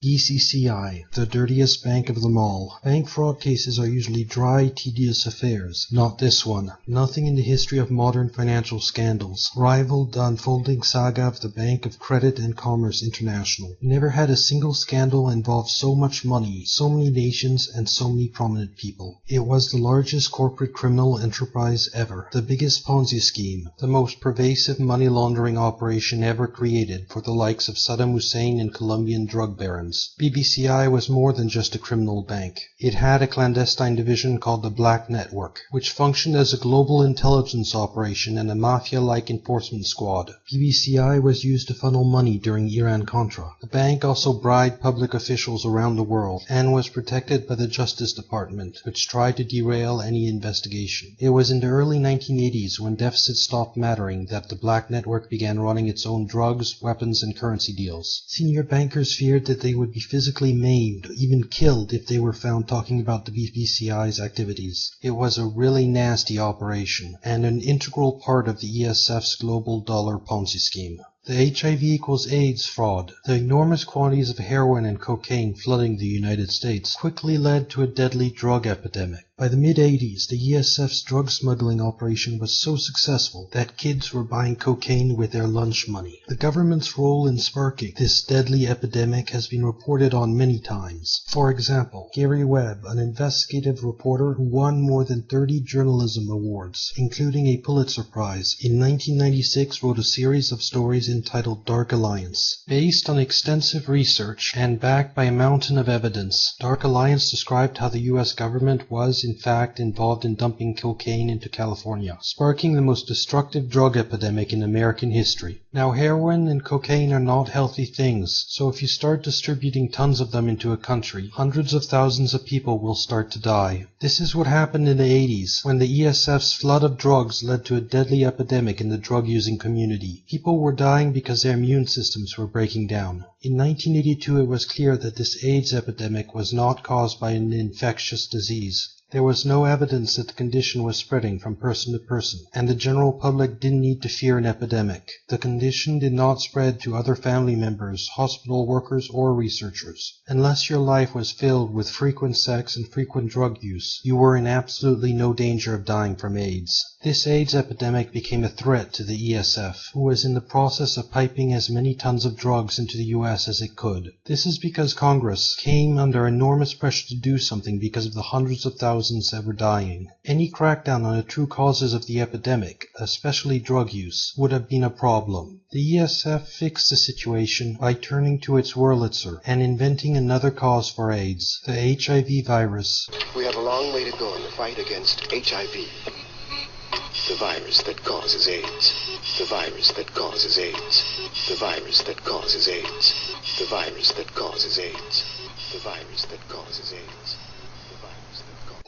BCCI, the dirtiest bank of them all. Bank fraud cases are usually dry, tedious affairs. Not this one. Nothing in the history of modern financial scandals rivaled the unfolding saga of the Bank of Credit and Commerce International. Never had a single scandal involved so much money, so many nations, and so many prominent people. It was the largest corporate criminal enterprise ever, the biggest Ponzi scheme, the most pervasive money laundering operation ever created for the likes of Saddam Hussein and Colombian drug barons. BBCI was more than just a criminal bank. It had a clandestine division called the Black Network, which functioned as a global intelligence operation and a mafia-like enforcement squad. BBCI was used to funnel money during Iran-Contra. The bank also bribed public officials around the world and was protected by the Justice Department, which tried to derail any investigation. It was in the early 1980s, when deficits stopped mattering, that the Black Network began running its own drugs, weapons, and currency deals. Senior bankers feared that they would be physically maimed, even killed, if they were found talking about the BBCI's activities. It was a really nasty operation, and an integral part of the ESF's global dollar Ponzi scheme. The HIV equals AIDS fraud, the enormous quantities of heroin and cocaine flooding the United States, quickly led to a deadly drug epidemic. By the mid-80s, the ESF's drug smuggling operation was so successful that kids were buying cocaine with their lunch money. The government's role in sparking this deadly epidemic has been reported on many times. For example, Gary Webb, an investigative reporter who won more than 30 journalism awards, including a Pulitzer Prize, in 1996 wrote a series of stories entitled Dark Alliance. Based on extensive research and backed by a mountain of evidence, Dark Alliance described how the U.S. government was in fact involved in dumping cocaine into California, sparking the most destructive drug epidemic in American history. Now, heroin and cocaine are not healthy things, so if you start distributing tons of them into a country, hundreds of thousands of people will start to die. This is what happened in the 80s, when the ESF's flood of drugs led to a deadly epidemic in the drug-using community. People were dying because their immune systems were breaking down. In 1982, it was clear that this AIDS epidemic was not caused by an infectious disease. There was no evidence that the condition was spreading from person to person, and the general public didn't need to fear an epidemic. The condition did not spread to other family members, hospital workers, or researchers. Unless your life was filled with frequent sex and frequent drug use, you were in absolutely no danger of dying from AIDS. This AIDS epidemic became a threat to the ESF, who was in the process of piping as many tons of drugs into the US as it could. This is because Congress came under enormous pressure to do something because of the hundreds of thousands that were dying. Any crackdown on the true causes of the epidemic, especially drug use, would have been a problem. The ESF fixed the situation by turning to its Wurlitzer and inventing another cause for AIDS, the HIV virus. We have a long way to go in the fight against HIV. The virus that causes AIDS. The virus that causes AIDS. The virus that causes AIDS. The virus that causes AIDS. The virus that causes AIDS.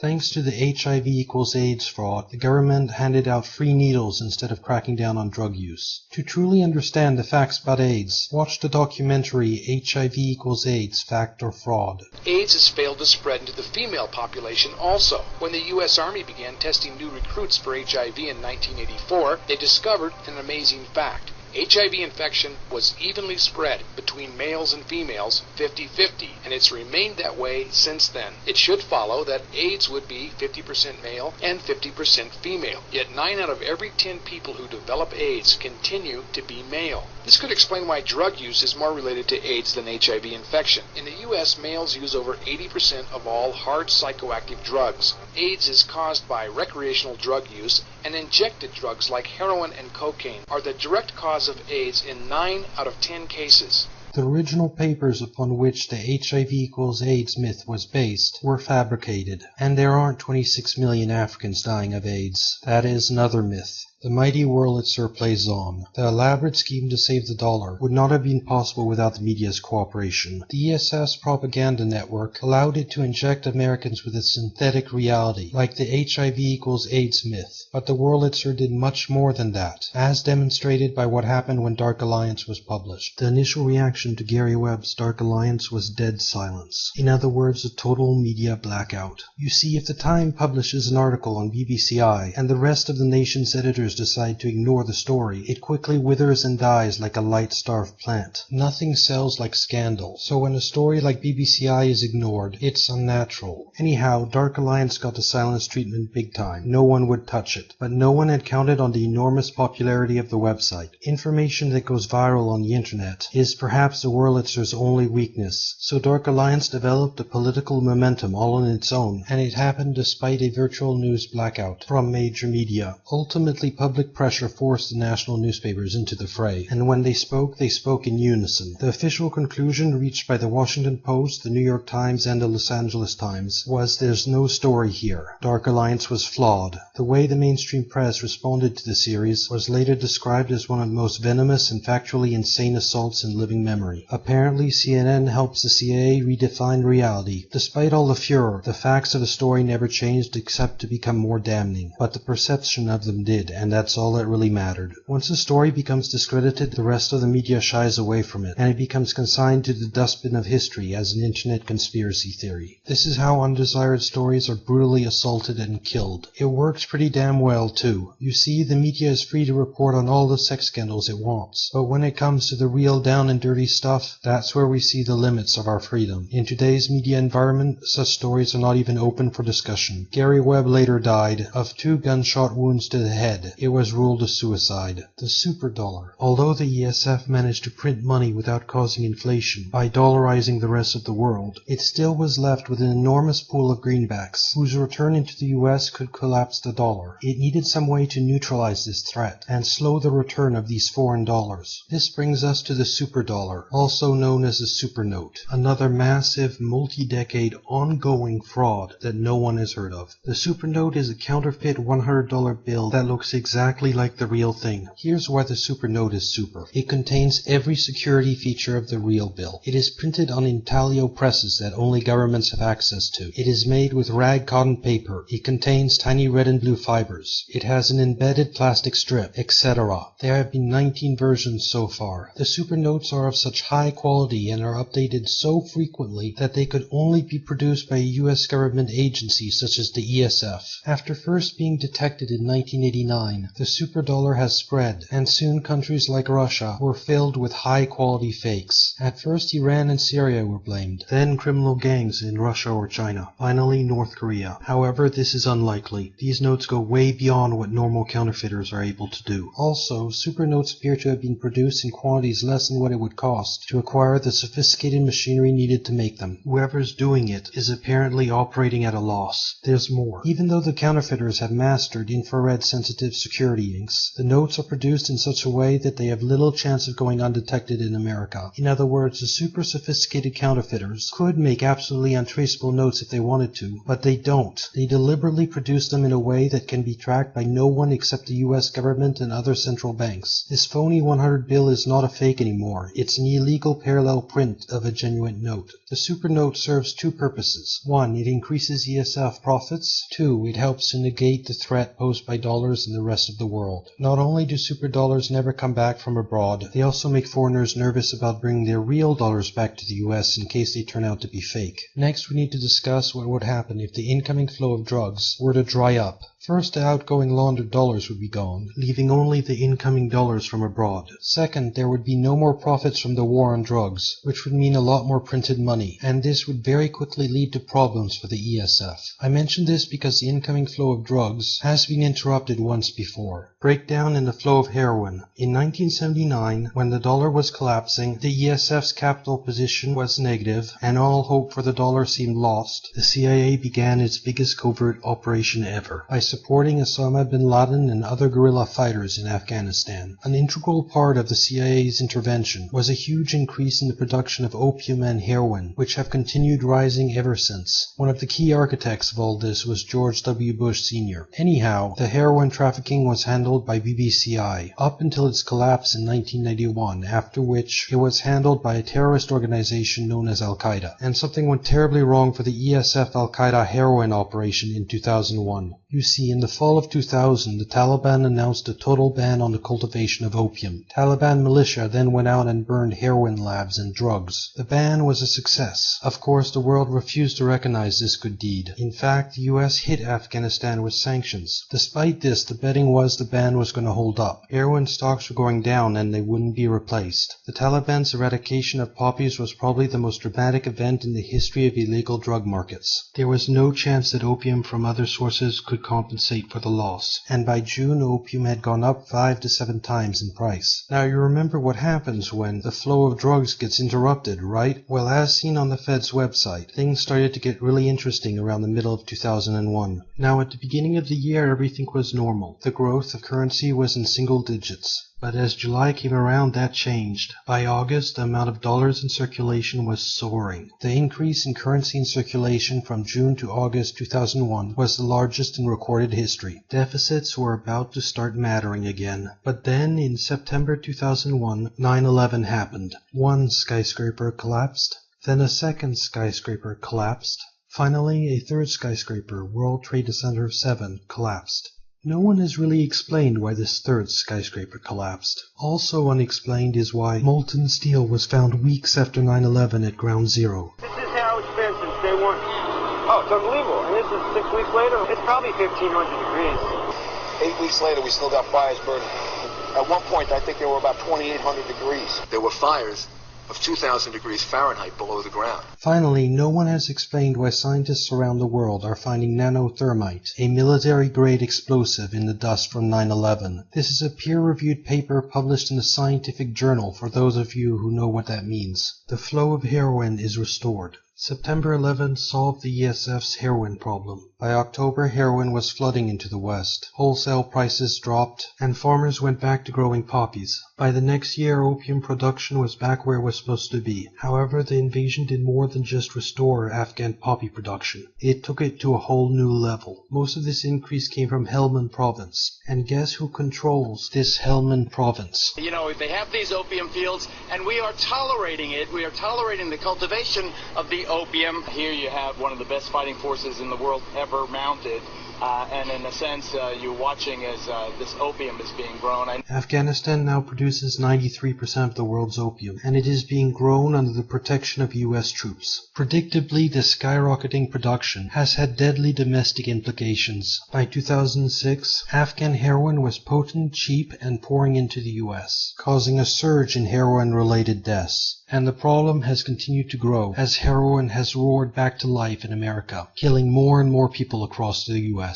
Thanks to the HIV equals AIDS fraud, the government handed out free needles instead of cracking down on drug use. To truly understand the facts about AIDS, watch the documentary HIV equals AIDS, Fact or Fraud. AIDS has failed to spread into the female population also. When the U.S. Army began testing new recruits for HIV in 1984, they discovered an amazing fact. HIV infection was evenly spread between males and females, 50-50, and it's remained that way since then. It should follow that AIDS would be 50% male and 50% female. Yet 9 out of every 10 people who develop AIDS continue to be male. This could explain why drug use is more related to AIDS than HIV infection. In the U.S., males use over 80% of all hard psychoactive drugs. AIDS is caused by recreational drug use, and injected drugs like heroin and cocaine are the direct cause of AIDS in 9 out of 10 cases. The original papers upon which the HIV equals AIDS myth was based were fabricated, and there aren't 26 million Africans dying of AIDS. That is another myth. The mighty Wurlitzer plays on. The elaborate scheme to save the dollar would not have been possible without the media's cooperation. The ESF's propaganda network allowed it to inject Americans with a synthetic reality, like the HIV equals AIDS myth. But the Wurlitzer did much more than that, as demonstrated by what happened when Dark Alliance was published. The initial reaction to Gary Webb's Dark Alliance was dead silence. In other words, a total media blackout. You see, if the Time publishes an article on BBCI, and the rest of the nation's editors readers decide to ignore the story, it quickly withers and dies like a light-starved plant. Nothing sells like scandal, so when a story like BBCI is ignored, it's unnatural. Anyhow, Dark Alliance got the silence treatment big time. No one would touch it. But no one had counted on the enormous popularity of the website. Information that goes viral on the internet is perhaps the Wurlitzer's only weakness, so Dark Alliance developed a political momentum all on its own, and it happened despite a virtual news blackout from major media. Ultimately, public pressure forced the national newspapers into the fray, and when they spoke in unison. The official conclusion reached by the Washington Post, the New York Times, and the Los Angeles Times was there's no story here. Dark Alliance was flawed. The way the mainstream press responded to the series was later described as one of the most venomous and factually insane assaults in living memory. Apparently, CNN helps the CIA redefine reality. Despite all the furor, the facts of the story never changed except to become more damning. But the perception of them did, and that's all that really mattered. Once a story becomes discredited, the rest of the media shies away from it, and it becomes consigned to the dustbin of history as an internet conspiracy theory. This is how undesired stories are brutally assaulted and killed. It works pretty damn well, too. You see, the media is free to report on all the sex scandals it wants, but when it comes to the real down and dirty stuff, that's where we see the limits of our freedom. In today's media environment, such stories are not even open for discussion. Gary Webb later died of 2 gunshot wounds to the head. It was ruled a suicide. The superdollar. Although the ESF managed to print money without causing inflation by dollarizing the rest of the world, it still was left with an enormous pool of greenbacks, whose return into the US could collapse the dollar. It needed some way to neutralize this threat and slow the return of these foreign dollars. This brings us to the superdollar, also known as the supernote, another massive, multi-decade, ongoing fraud that no one has heard of. The supernote is a counterfeit $100 bill that looks exactly like the real thing. Here's why the supernote is super. It contains every security feature of the real bill. It is printed on intaglio presses that only governments have access to. It is made with rag cotton paper. It contains tiny red and blue fibers. It has an embedded plastic strip, etc. There have been 19 versions so far. The supernotes are of such high quality and are updated so frequently that they could only be produced by a US government agency such as the ESF. After first being detected in 1989, the superdollar has spread, and soon countries like Russia were filled with high-quality fakes. At first Iran and Syria were blamed, then criminal gangs in Russia or China, finally North Korea. However, this is unlikely. These notes go way beyond what normal counterfeiters are able to do. Also, supernotes appear to have been produced in quantities less than what it would cost to acquire the sophisticated machinery needed to make them. Whoever's doing it is apparently operating at a loss. There's more. Even though the counterfeiters have mastered infrared-sensitive security inks, the notes are produced in such a way that they have little chance of going undetected in America. In other words, the super sophisticated counterfeiters could make absolutely untraceable notes if they wanted to, but they don't. They deliberately produce them in a way that can be tracked by no one except the US government and other central banks. This phony 100 bill is not a fake anymore. It's an illegal parallel print of a genuine note. The supernote serves 2 purposes. 1, it increases ESF profits. 2, it helps to negate the threat posed by dollars in the rest of the world. Not only do superdollars never come back from abroad, they also make foreigners nervous about bringing their real dollars back to the US in case they turn out to be fake. Next, we need to discuss what would happen if the incoming flow of drugs were to dry up. First, the outgoing laundered dollars would be gone, leaving only the incoming dollars from abroad. Second, there would be no more profits from the war on drugs, which would mean a lot more printed money, and this would very quickly lead to problems for the ESF. I mention this because the incoming flow of drugs has been interrupted once before. Breakdown in the flow of heroin. In 1979, when the dollar was collapsing, the ESF's capital position was negative, and all hope for the dollar seemed lost, the CIA began its biggest covert operation ever, by supporting Osama bin Laden and other guerrilla fighters in Afghanistan. An integral part of the CIA's intervention was a huge increase in the production of opium and heroin, which have continued rising ever since. One of the key architects of all this was George W. Bush Sr. Anyhow, the heroin trafficking was handled by BBCI, up until its collapse in 1991, after which it was handled by a terrorist organization known as Al-Qaeda. And something went terribly wrong for the ESF Al-Qaeda heroin operation in 2001. You see, see, in the fall of 2000, the Taliban announced a total ban on the cultivation of opium. Taliban militia then went out and burned heroin labs and drugs. The ban was a success. Of course, the world refused to recognize this good deed. In fact, the US hit Afghanistan with sanctions. Despite this, the betting was the ban was going to hold up. Heroin stocks were going down and they wouldn't be replaced. The Taliban's eradication of poppies was probably the most dramatic event in the history of illegal drug markets. There was no chance that opium from other sources could compensate for the loss, and by June opium had gone up 5 to 7 times in price. Now you remember what happens when the flow of drugs gets interrupted, right? Well, as seen on the Fed's website, things started to get really interesting around the middle of 2001. Now at the beginning of the year everything was normal. The growth of currency was in single digits. But as July came around, that changed. By August, the amount of dollars in circulation was soaring. The increase in currency in circulation from June to August 2001 was the largest in recorded history. Deficits were about to start mattering again. But then, in September 2001, 9/11 happened. One skyscraper collapsed. Then a second skyscraper collapsed. Finally, a third skyscraper, World Trade Center 7, collapsed. No one has really explained why this third skyscraper collapsed. Also unexplained is why molten steel was found weeks after 9/11 at Ground Zero. This is how it's been since day one. Oh, it's unbelievable. And this is 6 weeks later. It's probably 1,500 degrees. 8 weeks later, we still got fires burning. At one point, I think there were about 2,800 degrees. There were fires of 2,000 degrees Fahrenheit below the ground. Finally, no one has explained why scientists around the world are finding nanothermite, a military-grade explosive, in the dust from 9/11. This is a peer-reviewed paper published in a scientific journal for those of you who know what that means. The flow of heroin is restored. September 11 solved the ESF's heroin problem. By October, heroin was flooding into the West. Wholesale prices dropped, and farmers went back to growing poppies. By the next year, opium production was back where it was supposed to be. However, the invasion did more than just restore Afghan poppy production. It took it to a whole new level. Most of this increase came from Helmand province. And guess who controls this Helmand province? You know, they have these opium fields, and we are tolerating it. We are tolerating the cultivation of the opium. Here you have one of the best fighting forces in the world ever mounted. And in a sense, you're watching as this opium is being grown. Afghanistan now produces 93% of the world's opium, and it is being grown under the protection of US troops. Predictably, the skyrocketing production has had deadly domestic implications. By 2006, Afghan heroin was potent, cheap, and pouring into the US, causing a surge in heroin-related deaths. And the problem has continued to grow as heroin has roared back to life in America, killing more and more people across the US.